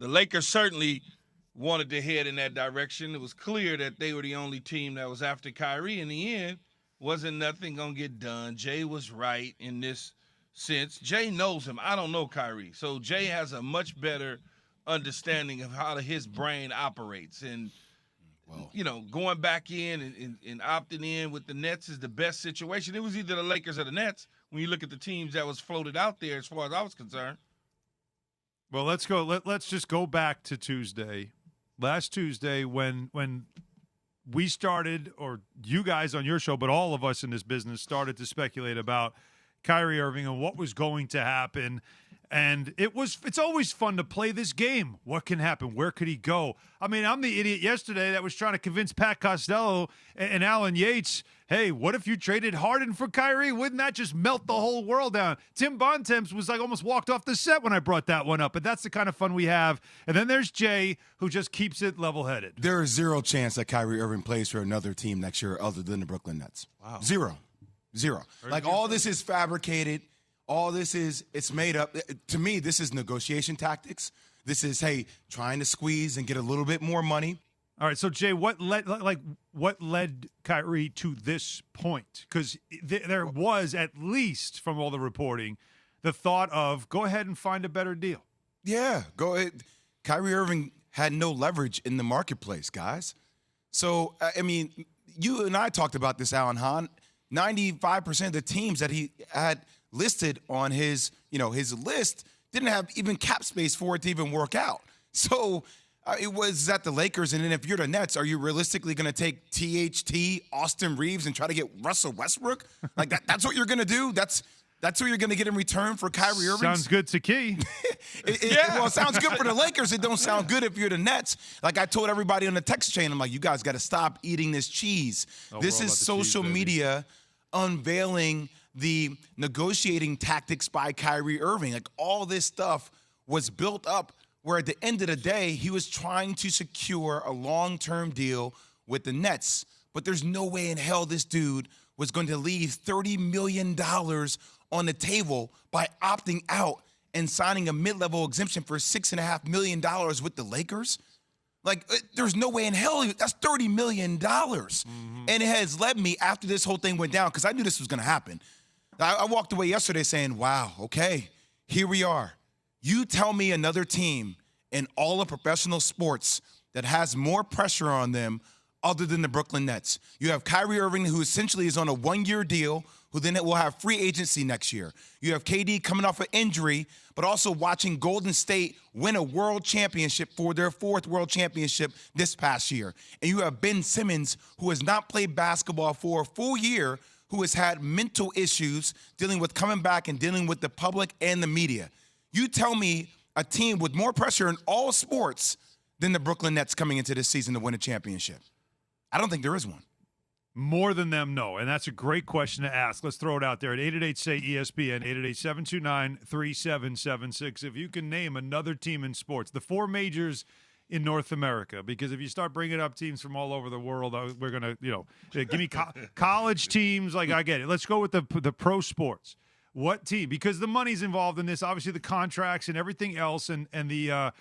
the Lakers certainly wanted to head in that direction. It was clear that they were the only team that was after Kyrie. In the end, wasn't nothing gonna get done. Jay was right in this sense. Jay knows him. I don't know Kyrie, so Jay has a much better understanding of how his brain operates. And Well, going back in and opting in with the Nets is the best situation. It was either the Lakers or the Nets when you look at the teams that was floated out there as far as I was concerned. Well, let's go. Let's just go back to Tuesday. Last Tuesday when we started, or you guys on your show, but all of us in this business started to speculate about Kyrie Irving and what was going to happen. And it's always fun to play this game. What can happen? Where could he go? I mean, I'm the idiot yesterday that was trying to convince Pat Costello and Alan Yates, hey, what if you traded Harden for Kyrie? Wouldn't that just melt the whole world down? Tim Bontemps was like almost walked off the set when I brought that one up, but that's the kind of fun we have. And then there's Jay, who just keeps it level-headed. there is zero chance that Kyrie Irving plays for another team next year other than the Brooklyn Nets. Wow. Zero. Like, all this is fabricated. All this is, it's made up. To me, this is negotiation tactics. This is, hey, trying to squeeze and get a little bit more money. All right, so Jay, what led Kyrie to this point? Because there was, at least from all the reporting, the thought of go ahead and find a better deal. Yeah, go ahead. Kyrie Irving had no leverage in the marketplace, guys. So, I mean, you and I talked about this, Alan Hahn. 95% of the teams that he had listed on his list didn't have even cap space for it to even work out. So it was at the Lakers, and then if you're the Nets, are you realistically going to take THT, Austin Reeves, and try to get Russell Westbrook? Like that's what you're going to do? That's what you're going to get in return for Kyrie Irving? Sounds good to Key. Well, it sounds good for the Lakers. It don't sound good if you're the Nets. Like I told everybody on the text chain, I'm like, you guys got to stop eating this cheese. This is social media unveiling the negotiating tactics by Kyrie Irving. Like all this stuff was built up where at the end of the day, he was trying to secure a long-term deal with the Nets. But there's no way in hell this dude was going to leave $30 million on the table by opting out and signing a mid-level exemption for $6.5 million with the Lakers. Like, there's no way in hell. That's $30 million. Mm-hmm. And it has led me, after this whole thing went down, because I knew this was going to happen. I walked away yesterday saying, wow, okay, here we are. You tell me another team in all of professional sports that has more pressure on them other than the Brooklyn Nets. You have Kyrie Irving, who essentially is on a one-year deal, who then will have free agency next year. You have KD coming off an injury, but also watching Golden State win a world championship for their fourth world championship this past year. And you have Ben Simmons, who has not played basketball for a full year, who has had mental issues dealing with coming back and dealing with the public and the media. You tell me a team with more pressure in all sports than the Brooklyn Nets coming into this season to win a championship. I don't think there is one. More than them, no. And that's a great question to ask. Let's throw it out there at 888-SAY-ESPN, 888-729-3776. If you can name another team in sports, the four majors in North America, because if you start bringing up teams from all over the world, we're going to, give me college teams. Like, I get it. Let's go with the pro sports. What team? Because the money's involved in this, obviously the contracts and everything else, and the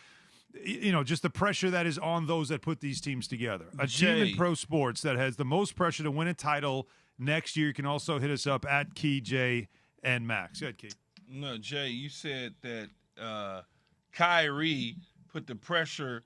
just the pressure that is on those that put these teams together. A team in pro sports that has the most pressure to win a title next year. You can also hit us up at Key, Jay, and Max. Go ahead, Key. No, Jay, you said that Kyrie put the pressure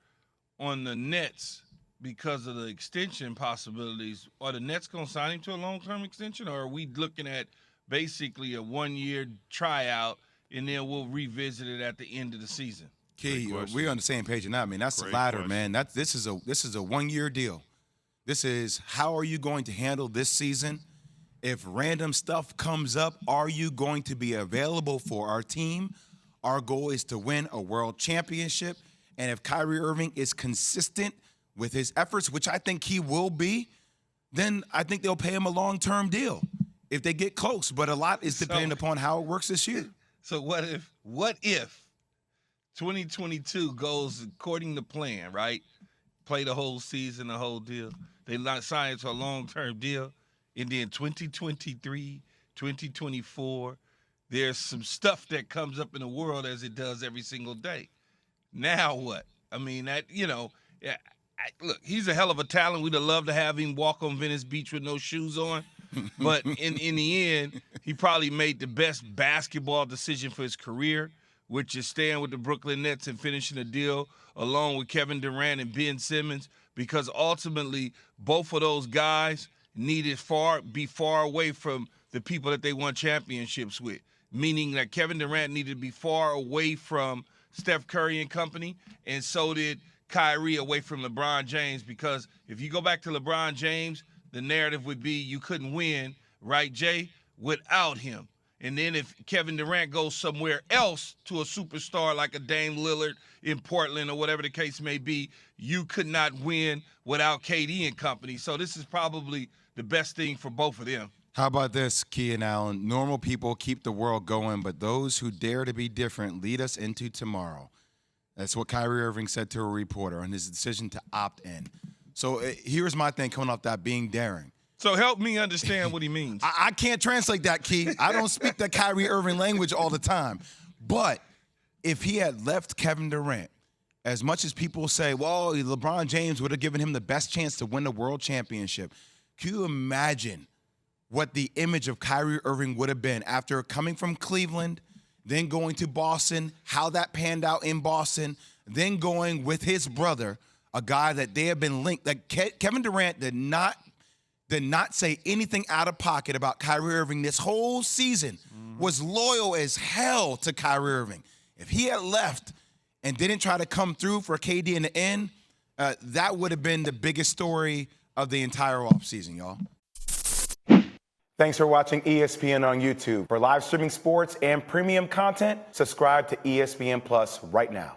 on the Nets because of the extension possibilities. Are the Nets going to sign him to a long-term extension, or are we looking at basically a one-year tryout and then we'll revisit it at the end of the season? Key, we're on the same page now. I mean, that's the latter, man. This is a one-year deal. This is, how are you going to handle this season? If random stuff comes up, are you going to be available for our team? Our goal is to win a world championship. And if Kyrie Irving is consistent with his efforts, which I think he will be, then I think they'll pay him a long-term deal if they get close. But a lot is dependent upon how it works this year. So what if 2022 goes according to plan, right? Play the whole season, the whole deal. They not sign to a long-term deal. And then 2023, 2024, there's some stuff that comes up in the world as it does every single day. Now what? I mean, yeah, look, he's a hell of a talent. We'd have loved to have him walk on Venice Beach with no shoes on. But in the end, he probably made the best basketball decision for his career, which is staying with the Brooklyn Nets and finishing a deal along with Kevin Durant and Ben Simmons, because ultimately both of those guys needed be far away from the people that they won championships with, meaning that Kevin Durant needed to be far away from Steph Curry and company, and so did Kyrie away from LeBron James, because if you go back to LeBron James, the narrative would be you couldn't win, right, Jay, without him. And then if Kevin Durant goes somewhere else to a superstar like a Dame Lillard in Portland or whatever the case may be, you could not win without KD and company. So this is probably the best thing for both of them. How about this, Key and Allen? Normal people keep the world going, but those who dare to be different lead us into tomorrow. That's what Kyrie Irving said to a reporter on his decision to opt in. So here's my thing coming off that, being daring. So help me understand what he means. I can't translate that, Key. I don't speak that Kyrie Irving language all the time. But if he had left Kevin Durant, as much as people say, well, LeBron James would have given him the best chance to win the world championship, can you imagine what the image of Kyrie Irving would have been after coming from Cleveland, then going to Boston, how that panned out in Boston, then going with his brother, a guy that they have been linked. Like Kevin Durant did not say anything out of pocket about Kyrie Irving this whole season, was loyal as hell to Kyrie Irving. If he had left and didn't try to come through for KD in the end, that would have been the biggest story of the entire offseason, y'all. Thanks for watching ESPN on YouTube. For live streaming sports and premium content, subscribe to ESPN Plus right now.